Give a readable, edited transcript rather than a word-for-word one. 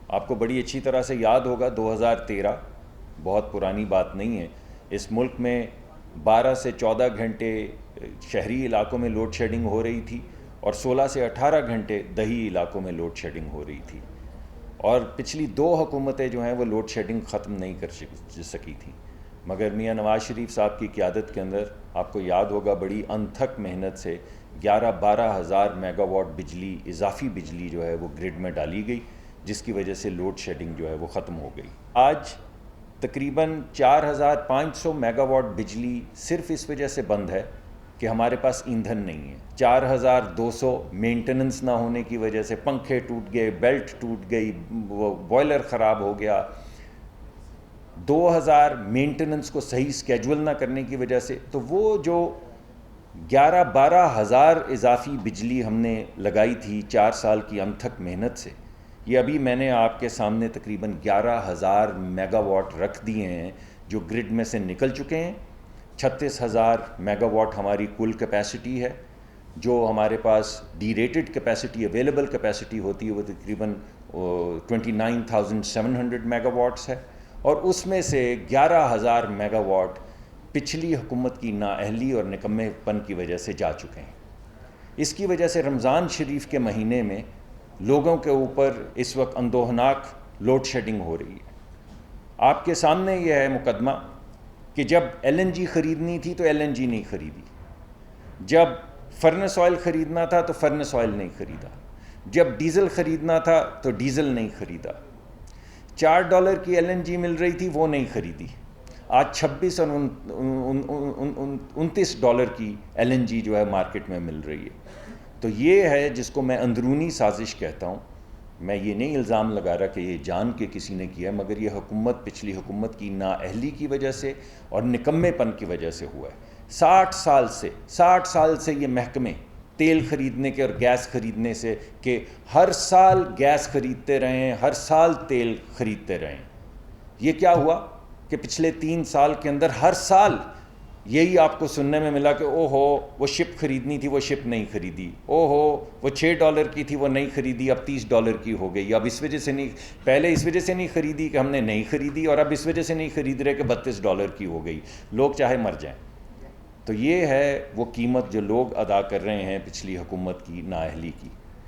آپ کو بڑی اچھی طرح سے یاد ہوگا 2013 بہت پرانی بات نہیں ہے، اس ملک میں 12 سے 14 گھنٹے شہری علاقوں میں لوڈ شیڈنگ ہو رہی تھی اور 16 سے 18 گھنٹے دیہی علاقوں میں لوڈ شیڈنگ ہو رہی تھی، اور پچھلی 2 حکومتیں جو ہیں وہ لوڈ شیڈنگ ختم نہیں کر سکی تھیں، مگر میاں نواز شریف صاحب کی قیادت کے اندر آپ کو یاد ہوگا بڑی انتھک محنت سے 11-12 ہزار میگا واٹ بجلی، اضافی بجلی جو ہے وہ گرڈ میں ڈالی گئی، جس کی وجہ سے لوڈ شیڈنگ جو ہے وہ ختم ہو گئی۔ آج تقریباً 4500 میگا واٹ بجلی صرف اس وجہ سے بند ہے کہ ہمارے پاس ایندھن نہیں ہے۔ 4200 مینٹننس نہ ہونے کی وجہ سے پنکھے ٹوٹ گئے، بیلٹ ٹوٹ گئی، وہ بوائلر خراب ہو گیا، 2000 مینٹننس کو صحیح سکیجول نہ کرنے کی وجہ سے، تو وہ جو 11-12 ہزار اضافی بجلی ہم نے لگائی تھی 4 سال کی انتھک محنت سے، یہ ابھی میں نے آپ کے سامنے تقریباً 11,000 میگا واٹ رکھ دیے ہیں جو گرڈ میں سے نکل چکے ہیں۔ 36,000 میگا واٹ ہماری کل کیپیسٹی ہے، جو ہمارے پاس derated capacity, available capacity ہوتی ہے وہ تقریباً 29,700 میگا واٹس ہے، اور اس میں سے 11,000 میگا واٹ پچھلی حکومت کی نااہلی اور نکمے پن کی وجہ سے جا چکے ہیں۔ اس کی وجہ سے رمضان شریف کے مہینے میں لوگوں کے اوپر اس وقت اندوہناک لوڈ شیڈنگ ہو رہی ہے۔ آپ کے سامنے یہ ہے مقدمہ کہ جب ایل این جی خریدنی تھی تو ایل این جی نہیں خریدی، جب فرنس آئل خریدنا تھا تو فرنس آئل نہیں خریدا، جب ڈیزل خریدنا تھا تو ڈیزل نہیں خریدا، $4 کی ایل این جی مل رہی تھی وہ نہیں خریدی، آج 26 اور 29 ڈالر کی ایل این جی جو ہے مارکیٹ میں مل رہی ہے۔ تو یہ ہے جس کو میں اندرونی سازش کہتا ہوں۔ میں یہ نہیں الزام لگا رہا کہ یہ جان کے کسی نے کیا، مگر یہ حکومت، پچھلی حکومت کی نااہلی کی وجہ سے اور نکمے پن کی وجہ سے ہوا ہے۔ 60 سال سے یہ محکمے تیل خریدنے کے اور گیس خریدنے سے کہ ہر سال گیس خریدتے رہیں، ہر سال تیل خریدتے رہیں، یہ کیا ہوا کہ پچھلے 3 سال کے اندر ہر سال یہی آپ کو سننے میں ملا کہ او ہو وہ شپ خریدنی تھی وہ شپ نہیں خریدی، او ہو وہ $6 کی تھی وہ نہیں خریدی اب $30 کی ہو گئی، اب اس وجہ سے نہیں، پہلے اس وجہ سے نہیں خریدی کہ ہم نے نہیں خریدی، اور اب اس وجہ سے نہیں خرید رہے کہ $32 کی ہو گئی، لوگ چاہے مر جائیں۔ تو یہ ہے وہ قیمت جو لوگ ادا کر رہے ہیں پچھلی حکومت کی نااہلی کی۔